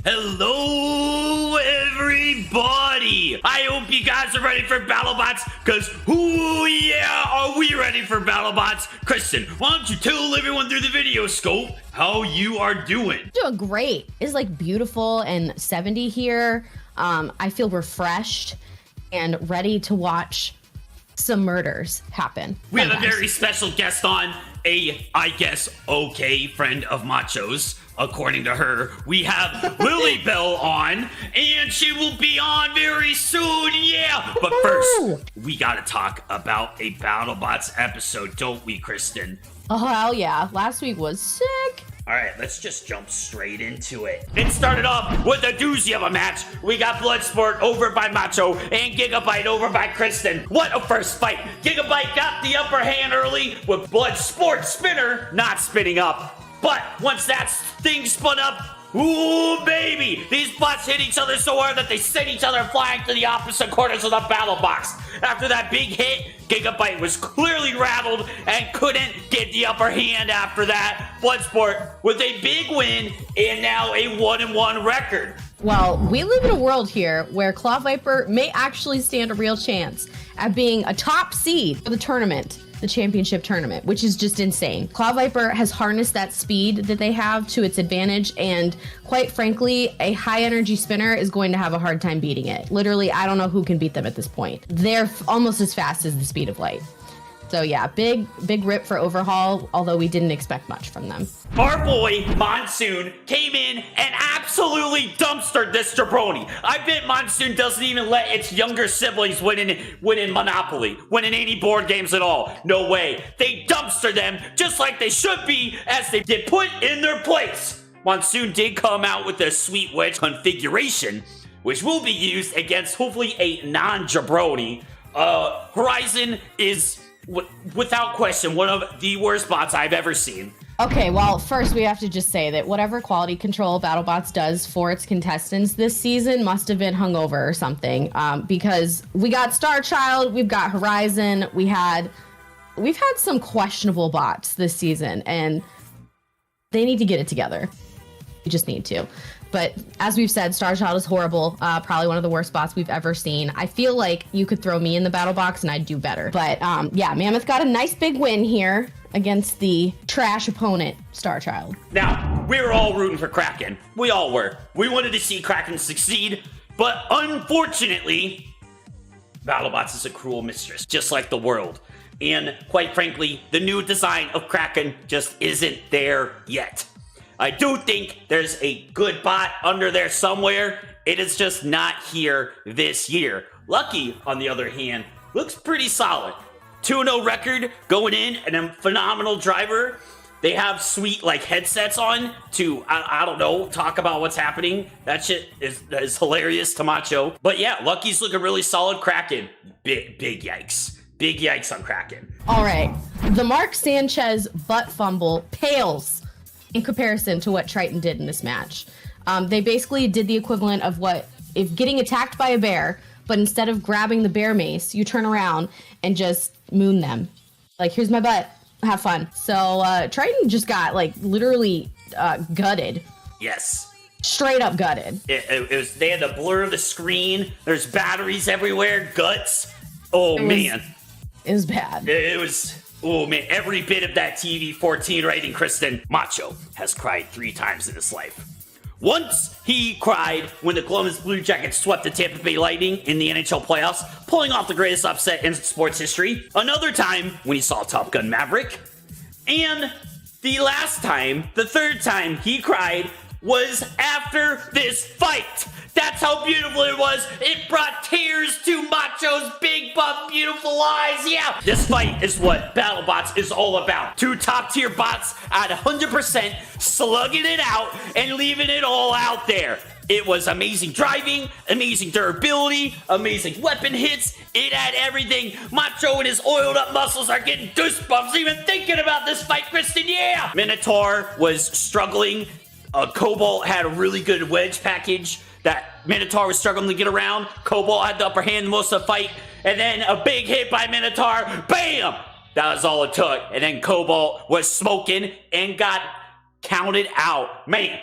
Hello, everybody! I hope you guys are ready for Battlebots, because, ooh, yeah, are we ready for Battlebots? Kristen, why don't you tell everyone through the video scope how you are doing? Doing great. It's like beautiful and 70 here. I feel refreshed and ready to watch some murders happen. We have a very special guest on, I guess, okay friend of Macho's. According to her, we have Lilybelle on, and she will be on very soon, yeah! But first, we gotta talk about a Battlebots episode, don't we, Kristen? Oh, hell yeah. Last week was sick. Alright, let's just jump straight into it. It started off with a doozy of a match. We got Bloodsport over by Macho and Gigabyte over by Kristen. What a first fight. Gigabyte got the upper hand early with Bloodsport spinner not spinning up. But once that thing spun up, ooh, baby! These bots hit each other so hard that they sent each other flying to the opposite corners of the battle box. After that big hit, Gigabyte was clearly rattled and couldn't get the upper hand after that. Bloodsport with a big win and now a 1-1 record. Well, we live in a world here where Claw Viper may actually stand a real chance at being a top seed for the tournament. The championship tournament, which is just insane. Claw Viper has harnessed that speed that they have to its advantage, and quite frankly, a high energy spinner is going to have a hard time beating it. Literally, I don't know who can beat them at this point. They're almost as fast as the speed of light. So yeah, big rip for Overhaul, although we didn't expect much from them. Our boy, Monsoon, came in and absolutely dumpstered this jabroni. I bet Monsoon doesn't even let its younger siblings win in Monopoly, win in any board games at all. No way. They dumpster them just like they should be, as they did put in their place. Monsoon did come out with a sweet wedge configuration, which will be used against hopefully a non-jabroni. Horizon is, without question, one of the worst bots I've ever seen. Okay, well, first we have to just say that whatever quality control BattleBots does for its contestants this season must have been hungover or something, because we got Star Child, we've got Horizon, we've had some questionable bots this season, and they need to get it together. You just need to. But as we've said, Star Child is horrible. Probably one of the worst bots we've ever seen. I feel like you could throw me in the battle box and I'd do better. But yeah, Mammoth got a nice big win here against the trash opponent, Star Child. Now, we were all rooting for Kraken. We all were. We wanted to see Kraken succeed, but unfortunately, BattleBots is a cruel mistress, just like the world. And quite frankly, the new design of Kraken just isn't there yet. I do think there's a good bot under there somewhere. It is just not here this year. Lucky, on the other hand, looks pretty solid. 2-0 record going in, and a phenomenal driver. They have sweet like headsets on to, I don't know, talk about what's happening. That shit is hilarious to Macho. But yeah, Lucky's looking really solid. Kraken, big yikes. Big yikes on Kraken. All right, the Mark Sanchez butt fumble pales in comparison to what Triton did in this match. They basically did the equivalent of what if getting attacked by a bear, but instead of grabbing the bear mace, you turn around and just moon them. Like, here's my butt, have fun. So Triton just got like literally gutted. Yes. Straight up gutted. It was, they had to blur the screen. There's batteries everywhere, guts. Oh, man. It was bad. It was, oh, man, every bit of that TV 14 rating, Kristen. Macho has cried 3 times in his life. Once, he cried when the Columbus Blue Jackets swept the Tampa Bay Lightning in the NHL playoffs, pulling off the greatest upset in sports history. Another time when he saw Top Gun Maverick. And the last time, the third time he cried, was after this fight. That's how beautiful it was. It brought tears to Macho's big, buff, beautiful eyes. Yeah, this fight is what Battlebots is all about. 2 top-tier bots at 100%, slugging it out and leaving it all out there. It was amazing driving, amazing durability, amazing weapon hits. It had everything. Macho and his oiled up muscles are getting goosebumps even thinking about this fight, Kristen. Yeah! Minotaur was struggling. Cobalt had a really good wedge package that Minotaur was struggling to get around. Cobalt had the upper hand most of the fight. And then a big hit by Minotaur. Bam! That was all it took. And then Cobalt was smoking and got counted out. Man,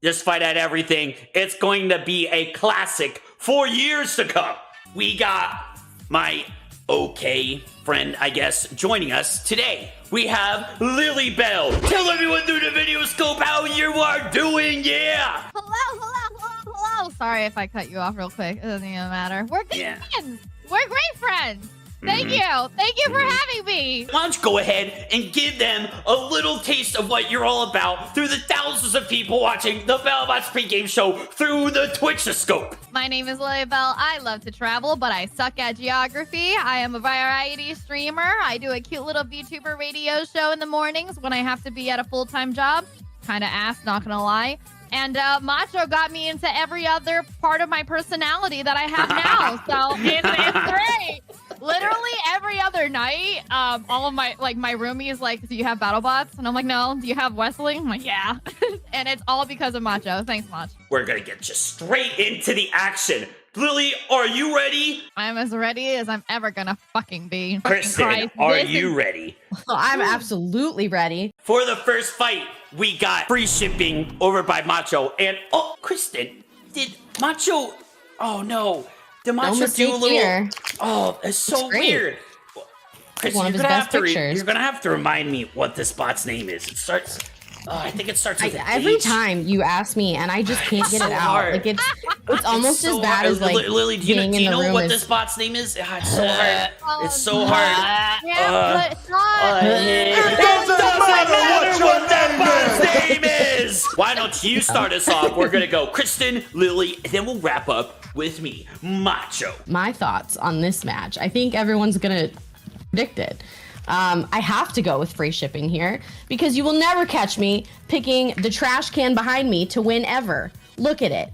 this fight had everything. It's going to be a classic for years to come. We got my okay friend, I guess, joining us today. We have Lilybelle. Tell everyone through the video scope how you are doing, yeah! Hello. Sorry if I cut you off real quick. It doesn't even matter. We're good friends. We're great friends. Thank you. Thank you for having me. Why don't you go ahead and give them a little taste of what you're all about through the thousands of people watching the Battlebots pregame show through the Twitch-scope. My name is Lilybelle. I love to travel, but I suck at geography. I am a variety streamer. I do a cute little VTuber radio show in the mornings when I have to be at a full-time job. Kind of ass, not gonna lie. And Macho got me into every other part of my personality that I have now. So it's great. Literally every other night, all of my roomies like, do you have BattleBots? And I'm like, no. Do you have Wrestling? I'm like, yeah. And it's all because of Macho. Thanks, Macho. We're gonna get just straight into the action. Lily, are you ready? I'm as ready as I'm ever gonna fucking be. Kristen, are you ready? I'm absolutely ready. For the first fight, we got free shipping over by Macho. And, oh, Kristen, did Macho... Oh, no. Did Macho do a little... Here. Oh, it's so weird. Kristen, one of his best pictures. You're going to have to remind me what this bot's name is. It starts... I think it starts with every time you ask me, and I just can't get it out. Hard. Like it's almost so as bad hard. As like Lily, do you know what this bot's name is? It's so hard. It's so hard. Yeah, but it doesn't matter what that bot's name is. Why don't you start us off? We're gonna go Kristen, Lily, and then we'll wrap up with me, Macho. My thoughts on this match. I think everyone's gonna predict it. I have to go with free shipping here because you will never catch me picking the trash can behind me to win ever. Look at it.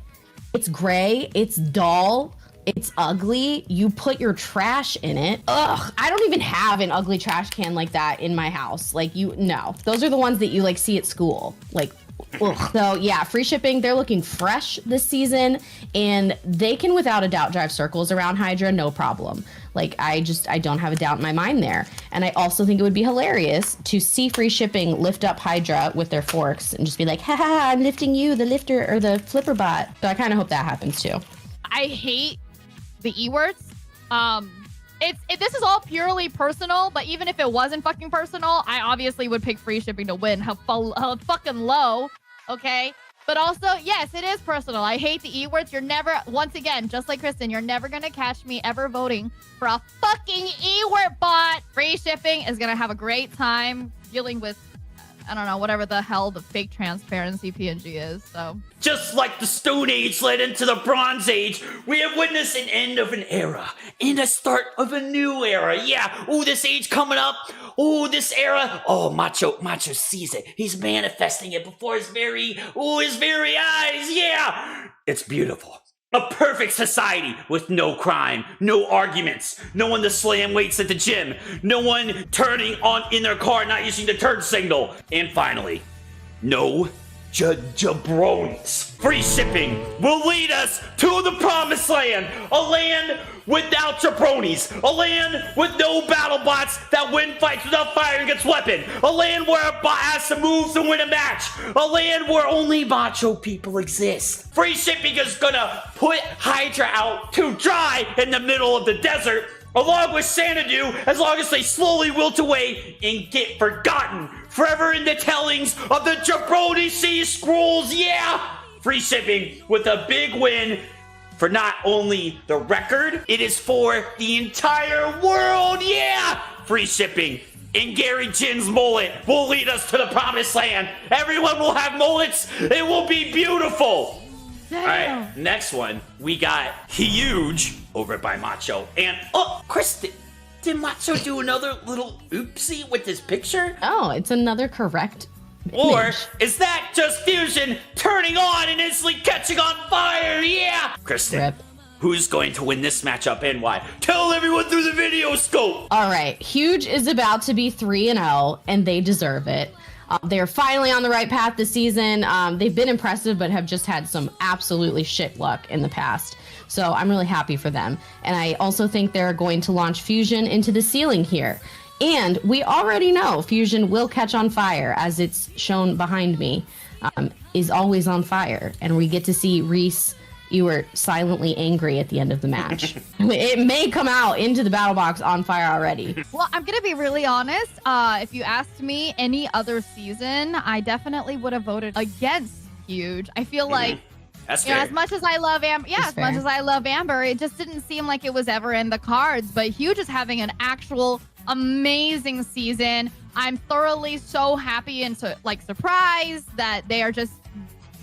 It's gray. It's dull. It's ugly. You put your trash in it. Ugh. I don't even have an ugly trash can like that in my house. Like no. Those are the ones that you like see at school. Like, ugh. So yeah, free shipping. They're looking fresh this season and they can without a doubt drive circles around Hydra. No problem. Like, I don't have a doubt in my mind there. And I also think it would be hilarious to see free shipping lift up Hydra with their forks and just be like, ha ha, ha, I'm lifting you, the lifter or the flipper bot. So I kind of hope that happens too. I hate the E-words. This is all purely personal, but even if it wasn't fucking personal, I obviously would pick free shipping to win. How fucking low, okay? But also, yes, it is personal. I hate the E-words. You're never, once again, just like Kristen, you're never going to catch me ever voting for a fucking E-word bot. Free shipping is going to have a great time dealing with, I don't know, whatever the hell the fake transparency PNG is, so. Just like the Stone Age led into the Bronze Age, we have witnessed an end of an era and a start of a new era. Yeah, ooh, this age coming up. Ooh, this era. Oh, Macho sees it. He's manifesting it before his very eyes. Yeah, it's beautiful. A perfect society with no crime, no arguments, no one to slam weights at the gym, no one turning on in their car, not using the turn signal. And finally, no jabronis. Free shipping will lead us to the promised land. A land without jabronis. A land with no Battlebots that win fights without firing its weapon. A land where a bot has to move to win a match. A land where only Macho people exist. Free shipping is gonna put Hydra out to dry in the middle of the desert, along with Xanadu, as long as they slowly wilt away and get forgotten forever in the tellings of the Jabroni Sea Scrolls. Yeah! Free shipping with a big win for not only the record, it is for the entire world. Yeah! Free shipping. And Gary Jin's mullet will lead us to the promised land. Everyone will have mullets. It will be beautiful. Damn. All right, next one. We got Huge over by Macho. And, oh, Kristen, did Macho do another little oopsie with this picture? Oh, it's another correct Or image. is that just Fusion turning on and instantly catching on fire? Yeah! Kristen, Rip. who's going to win this matchup and why? Tell everyone through the video scope! All right, Huge is about to be 3-0, and they deserve it. They're finally on the right path this season. They've been impressive, but have just had some absolutely shit luck in the past. So I'm really happy for them. And I also think they're going to launch Fusion into the ceiling here. And we already know Fusion will catch on fire, as it's shown behind me, is always on fire. And we get to see Reese, you were silently angry at the end of the match. It may come out into the battle box on fire already. Well, I'm going to be really honest. If you asked me any other season, I definitely would have voted against Huge. I feel like, That's you know, fair. as much as I love Amber, That's as much fair. as I love Amber, it just didn't seem like it was ever in the cards. But Huge is having an actual amazing season. I'm thoroughly so happy and so like surprised that they are just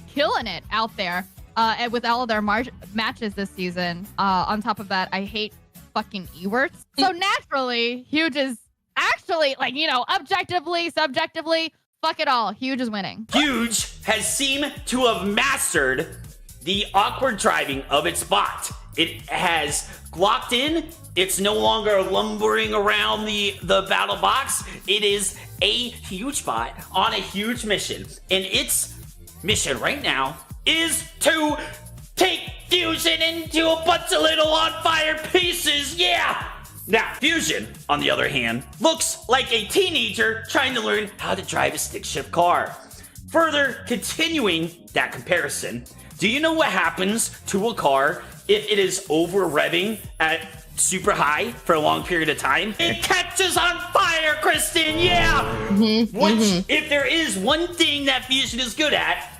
killing it out there. And with all of their matches this season. On top of that, I hate fucking Ewerts. So naturally, Huge is actually, like, you know, objectively, subjectively, fuck it all. Huge is winning. Huge has seemed to have mastered the awkward driving of its bot. It has locked in. It's no longer lumbering around the battle box. It is a huge bot on a huge mission. And its mission right now is to take Fusion into a bunch of little on fire pieces. Yeah! Now, Fusion, on the other hand, looks like a teenager trying to learn how to drive a stick shift car. Further continuing that comparison, do you know what happens to a car if it is over revving at super high for a long period of time? It catches on fire, Kristen. Yeah. If there is one thing that Fusion is good at,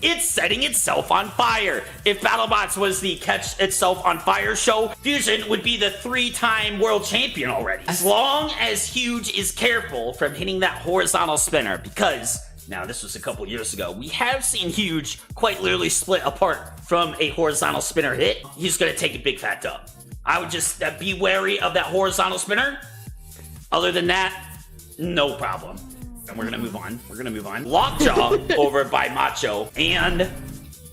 it's setting itself on fire. If BattleBots was the catch itself on fire show, Fusion would be the 3-time world champion already. As long as Huge is careful from hitting that horizontal spinner, because now this was a couple years ago, we have seen Huge quite literally split apart from a horizontal spinner hit. He's gonna take a big fat dub. I would just be wary of that horizontal spinner. Other than that, no problem. And we're gonna move on. Lockjaw over by Macho and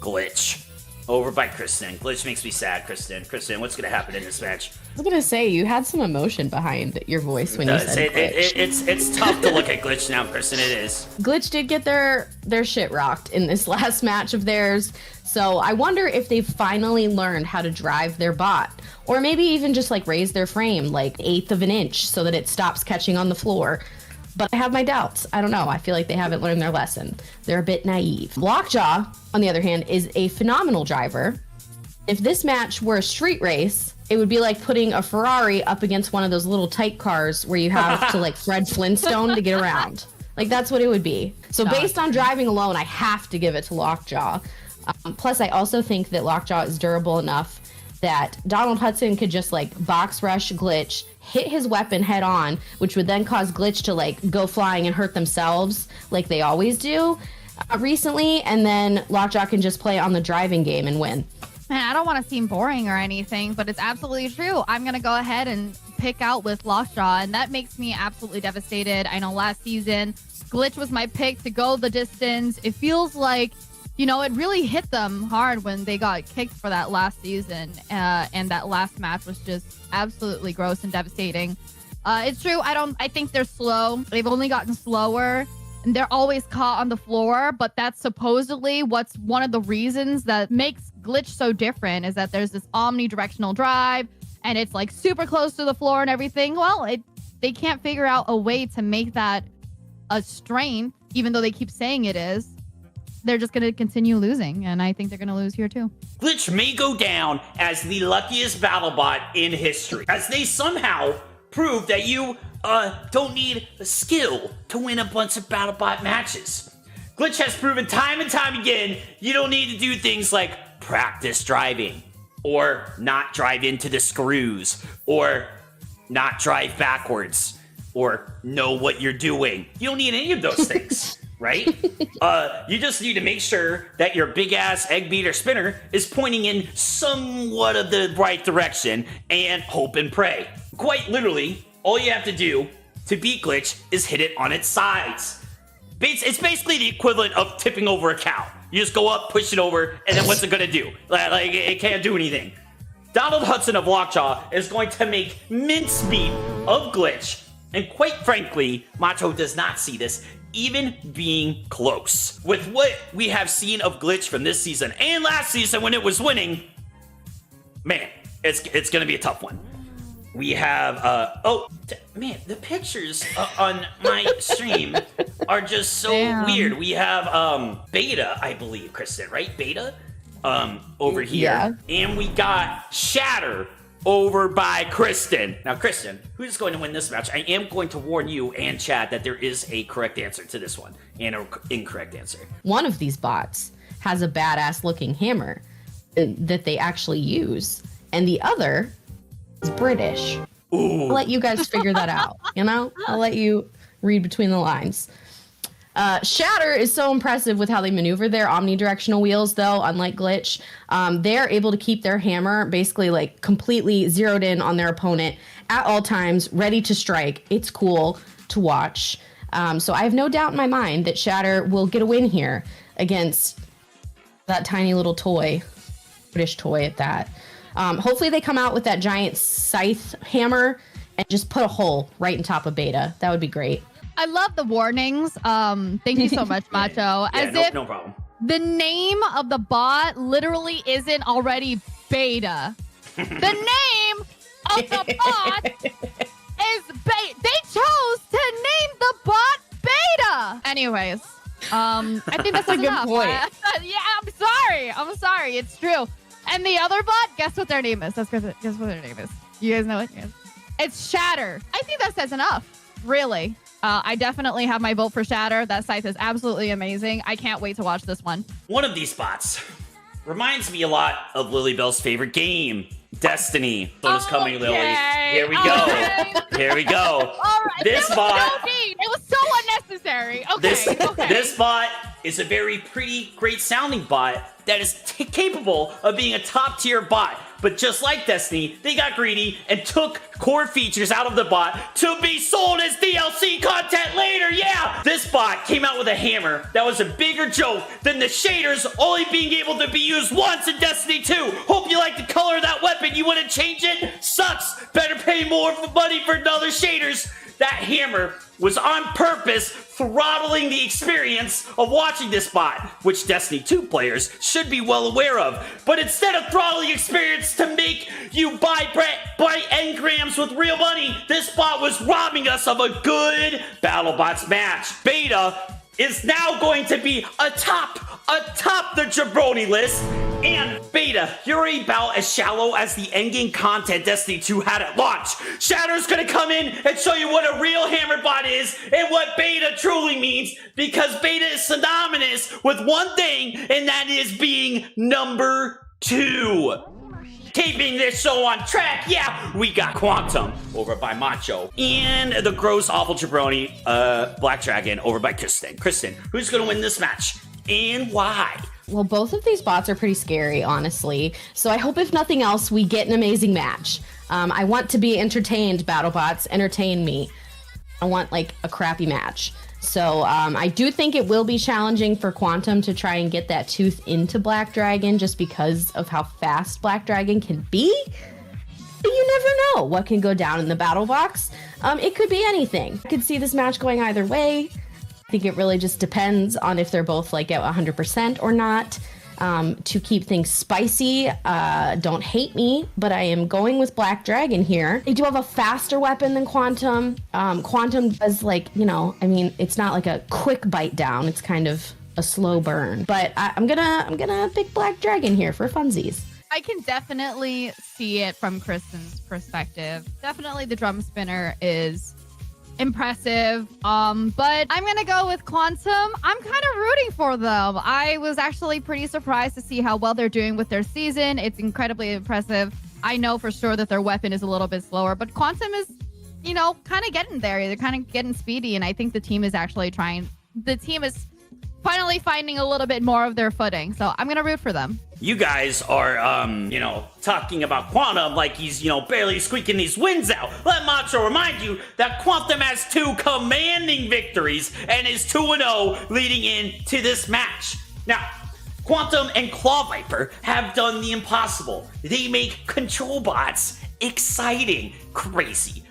Glitch over by Kristen. Glitch makes me sad, Kristen. Kristen, what's gonna happen in this match? I was gonna say, you had some emotion behind your voice when you said Glitch. It's tough to look at Glitch now, Kristen. It is. Glitch did get their shit rocked in this last match of theirs. So I wonder if they've finally learned how to drive their bot, or maybe even just like raise their frame like 1/8 of an inch so that it stops catching on the floor. But I have my doubts. I don't know. I feel like they haven't learned their lesson. They're a bit naive. Lockjaw, on the other hand, is a phenomenal driver. If this match were a street race, it would be like putting a Ferrari up against one of those little tight cars where you have to like Fred Flintstone to get around. Like, that's what it would be. So based on driving alone, I have to give it to Lockjaw. Plus, I also think that Lockjaw is durable enough that Donald Hudson could just like box rush Glitch, hit his weapon head on, which would then cause Glitch to like go flying and hurt themselves like they always do recently, and then Lockjaw can just play on the driving game and win. Man, I don't want to seem boring or anything, but it's absolutely true. I'm going to go ahead and pick out with Lockjaw, and that makes me absolutely devastated. I know last season, Glitch was my pick to go the distance. It feels like, you know, it really hit them hard when they got kicked for that last season, and that last match was just absolutely gross and devastating. It's true. I think they're slow. They've only gotten slower and they're always caught on the floor, but that's supposedly what's one of the reasons that makes Glitch so different, is that there's this omnidirectional drive and it's like super close to the floor and everything. Well, they can't figure out a way to make that a strength, even though they keep saying it is. They're just going to continue losing, and I think they're going to lose here too. Glitch may go down as the luckiest BattleBot in history, as they somehow prove that you don't need skill to win a bunch of BattleBot matches. Glitch has proven time and time again you don't need to do things like practice driving, or not drive into the screws, or not drive backwards, or know what you're doing. You don't need any of those things, right? You just need to make sure that your big-ass egg beater spinner is pointing in somewhat of the right direction, and hope and pray. Quite literally, all you have to do to beat Glitch is hit it on its sides. It's basically the equivalent of tipping over a cow. You just go up, push it over, and then what's it gonna do? Like, it can't do anything. Donald Hudson of Lockjaw is going to make mincemeat of Glitch, and quite frankly, Macho does not see this even being close. With what we have seen of Glitch from this season and last season when it was winning, man, it's gonna be a tough one. We have, man, the pictures on my stream are just so weird. We have, Beta, I believe, Kristen, right? Beta, over here. Yeah. And we got Shatter over by Kristen. Now, Kristen, who's going to win this match? I am going to warn you and Chad that there is a correct answer to this one and an incorrect answer. One of these bots has a badass looking hammer that they actually use, and the other is British. Ooh. I'll let you guys figure that out. I'll let you read between the lines. Shatter is so impressive with how they maneuver their omnidirectional wheels, though, unlike Glitch. They're able to keep their hammer basically like completely zeroed in on their opponent at all times, ready to strike. It's cool to watch. So I have no doubt in my mind that Shatter will get a win here against that tiny little toy, British toy at that. Hopefully they come out with that giant scythe hammer and just put a hole right in top of Beta. That would be great. I love the warnings. Thank you so much, Macho. No problem. The name of the bot literally isn't already Beta. The name of the bot is Beta. They chose to name the bot Beta. Anyways, I think that's a good point. I'm sorry. It's true. And the other bot, guess what their name is? Guess what their name is? You guys know it? Yes. It's Shatter. I think that says enough, really. I definitely have my vote for Shatter. That scythe is absolutely amazing. I can't wait to watch this one. One of these spots reminds me a lot of Lilybelle's favorite game, Destiny. So it's coming, Lily. Here we go. Okay. Here we go. All right. This bot. It was so unnecessary. Okay. This bot is a very pretty, great sounding bot that is capable of being a top tier bot. But just like Destiny, they got greedy and took core features out of the bot to be sold as DLC content later. Yeah! This bot came out with a hammer that was a bigger joke than the shaders only being able to be used once in Destiny 2. Hope you like the color of that weapon. You wouldn't change it? Sucks. Better pay more money for another shaders. That hammer was on purpose throttling the experience of watching this bot, which Destiny 2 players should be well aware of. But instead of throttling experience to make you buy engrams with real money, this bot was robbing us of a good BattleBots match. Beta is now going to be atop the jabroni list. And Beta, you're about as shallow as the endgame content Destiny 2 had at launch. Shatter's gonna come in and show you what a real hammer bot is and what Beta truly means, because Beta is synonymous with one thing, and that is being number 2. Keeping this show on track, yeah, we got Quantum over by Macho and the gross, awful jabroni, Black Dragon over by Kristen. Kristen, who's gonna win this match and why? Well, both of these bots are pretty scary, honestly. So I hope, if nothing else, we get an amazing match. I want to be entertained, BattleBots. Entertain me. I want, like, a crappy match. So I do think it will be challenging for Quantum to try and get that tooth into Black Dragon, just because of how fast Black Dragon can be. But you never know what can go down in the battle box. It could be anything. I could see this match going either way. I think it really just depends on if they're both like at 100% or not. To keep things spicy, don't hate me, but I am going with Black Dragon here. They do have a faster weapon than Quantum. Quantum does it's not like a quick bite down. It's kind of a slow burn. But I'm gonna pick Black Dragon here for funsies. I can definitely see it from Kristen's perspective. Definitely the drum spinner is impressive. But I'm gonna go with Quantum. I'm kind of rooting for them. I was actually pretty surprised to see how well they're doing with their season. It's incredibly impressive. I know for sure that their weapon is a little bit slower, but Quantum is, kind of getting there. They're kind of getting speedy, and I think the team is finally finding a little bit more of their footing. So I'm gonna root for them. You guys are, talking about Quantum like he's, barely squeaking these wins out. Let Macho remind you that Quantum has 2 commanding victories and is 2-0 leading into this match. Now, Quantum and Claw Viper have done the impossible. They make control bots exciting, crazy.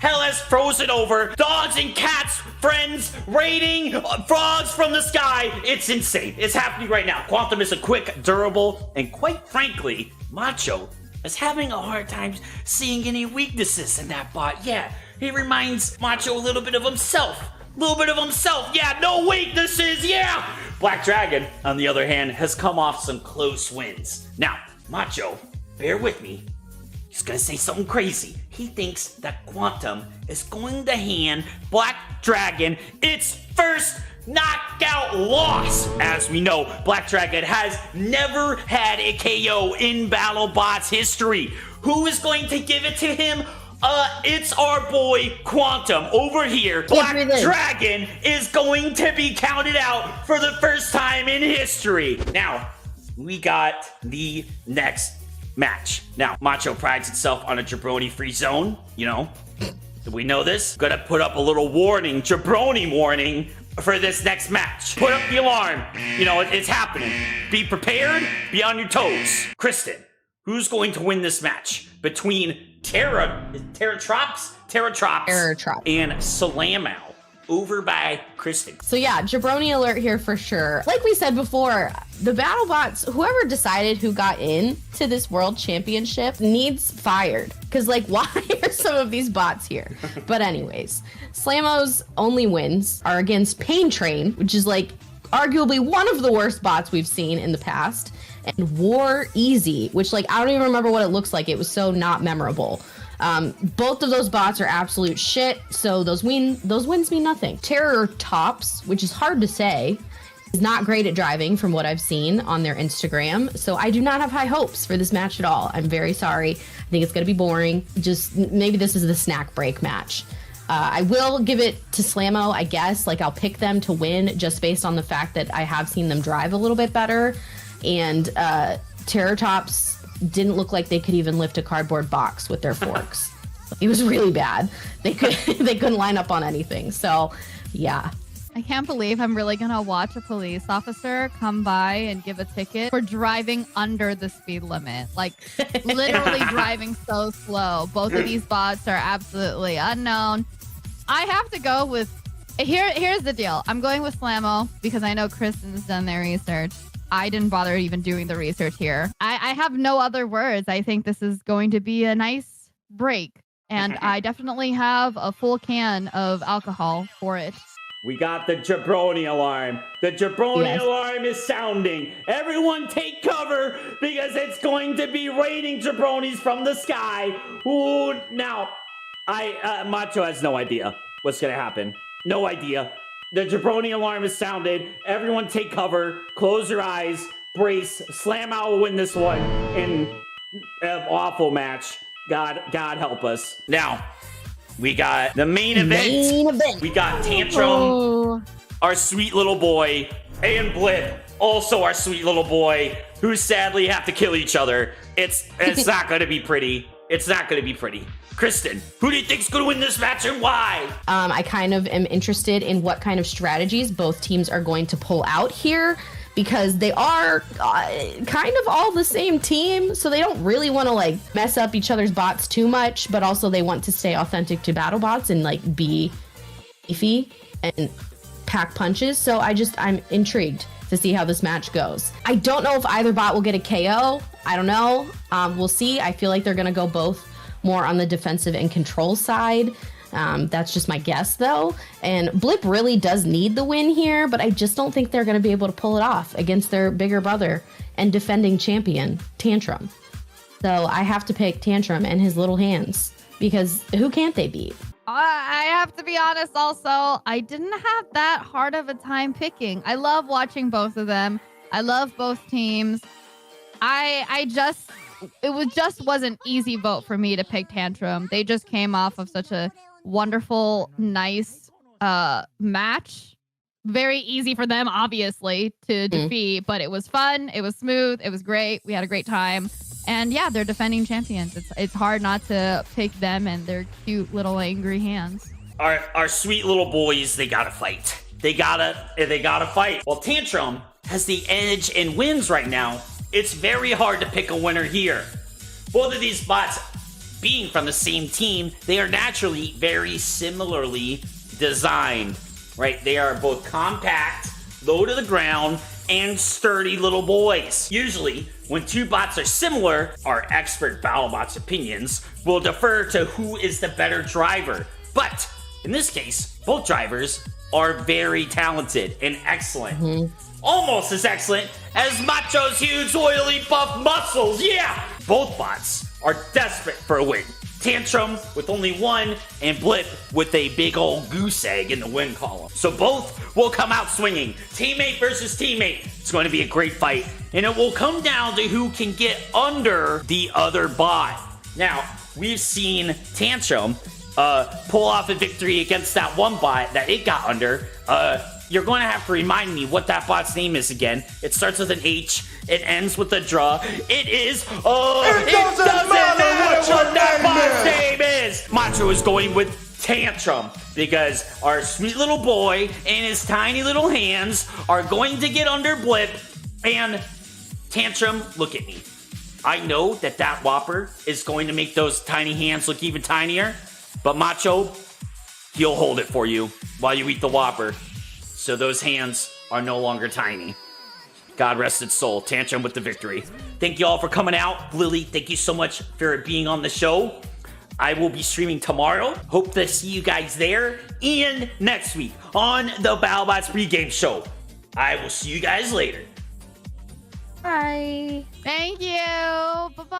Hell has frozen over. Dogs and cats, friends, raiding frogs from the sky. It's insane. It's happening right now. Quantum is a quick, durable, and quite frankly, Macho is having a hard time seeing any weaknesses in that bot. Yeah, he reminds Macho a little bit of himself. Yeah, no weaknesses. Yeah. Black Dragon, on the other hand, has come off some close wins. Now, Macho, bear with me. He's gonna say something crazy. He thinks that Quantum is going to hand Black Dragon its first knockout loss. As we know, Black Dragon has never had a KO in Battlebots history. Who is going to give it to him? It's our boy Quantum over here. Black Dragon is going to be counted out for the first time in history. Now, we got the next match. Now, Macho prides itself on a jabroni-free zone, We know this. Gonna put up a little warning, jabroni warning, for this next match. Put up the alarm. It's happening. Be prepared, be on your toes. Kristen, who's going to win this match between Terratrops and Salamao? Over by Kristen. So yeah, jabroni alert here for sure. Like we said before, the Battlebots, whoever decided who got in to this world championship needs fired. Because why are some of these bots here? But anyways, Slamo's only wins are against Pain Train, which is arguably one of the worst bots we've seen in the past, and War Easy, which I don't even remember what it looks like. It was so not memorable. Both of those bots are absolute shit, so those wins mean nothing. Terror Tops, which is hard to say, is not great at driving from what I've seen on their Instagram, so I do not have high hopes for this match at all. I'm very sorry. I think it's going to be boring. Just maybe this is the snack break match. I will give it to Slamo, I guess. I'll pick them to win just based on the fact that I have seen them drive a little bit better, and Terror Tops didn't look like they could even lift a cardboard box with their forks. It was really bad. They couldn't line up on anything. So, yeah. I can't believe I'm really gonna watch a police officer come by and give a ticket for driving under the speed limit. Literally driving so slow. Both of these bots are absolutely unknown. I have to go with here's the deal. I'm going with Slamo because I know Kristen's done their research. I didn't bother even doing the research here. I have no other words. I think this is going to be a nice break. And I definitely have a full can of alcohol for it. We got the jabroni alarm. The jabroni alarm is sounding. Everyone take cover because it's going to be raining jabronis from the sky. Ooh, now, Macho has no idea what's going to happen. No idea. The jabroni alarm is sounded. Everyone take cover. Close your eyes. Brace. Slamout will win this one in an awful match. God help us. Now, we got the main event. We got Tantrum, our sweet little boy, and Blip, also our sweet little boy, who sadly have to kill each other. It's not going to be pretty. It's not going to be pretty. Kristen, who do you think's going to win this match and why? I kind of am interested in what kind of strategies both teams are going to pull out here, because they are kind of all the same team, so they don't really want to mess up each other's bots too much, but also they want to stay authentic to Battlebots and be beefy and pack punches. So I'm intrigued to see how this match goes. I don't know if either bot will get a KO. I don't know. We'll see. I feel like they're going to go both more on the defensive and control side. That's just my guess, though. And Blip really does need the win here, but I just don't think they're going to be able to pull it off against their bigger brother and defending champion, Tantrum. So I have to pick Tantrum and his little hands, because who can't they beat? I have to be honest also, I didn't have that hard of a time picking. I love watching both of them. I love both teams. It just was an easy vote for me to pick Tantrum. They just came off of such a wonderful, nice match. Very easy for them, obviously, to defeat, but it was fun. It was smooth. It was great. We had a great time. And yeah, they're defending champions. It's hard not to pick them and their cute little angry hands. Our sweet little boys, they gotta fight. They gotta fight. Well, Tantrum has the edge and wins right now. It's very hard to pick a winner here. Both of these bots, being from the same team, they are naturally very similarly designed, right? They are both compact, low to the ground, and sturdy little boys. Usually, when two bots are similar, our expert Battlebots opinions will defer to who is the better driver. But in this case, both drivers are very talented and excellent. Almost as excellent as Macho's huge, oily, buff muscles. Yeah! Both bots are desperate for a win. Tantrum with only one, and Blip with a big old goose egg in the win column. So both will come out swinging. Teammate versus teammate. It's going to be a great fight, and it will come down to who can get under the other bot. Now, we've seen Tantrum pull off a victory against that one bot that it got under. You're going to have to remind me what that bot's name is again. It starts with an H. It ends with a draw. It is... it doesn't matter what that bot's name is. Macho is going with Tantrum because our sweet little boy and his tiny little hands are going to get under Blip. And Tantrum, look at me. I know that Whopper is going to make those tiny hands look even tinier. But Macho, he'll hold it for you while you eat the Whopper. So those hands are no longer tiny. God rest its soul. Tantrum with the victory. Thank you all for coming out. Lily, thank you so much for being on the show. I will be streaming tomorrow. Hope to see you guys there. And next week on the Battlebots pregame show. I will see you guys later. Bye. Thank you. Bye-bye.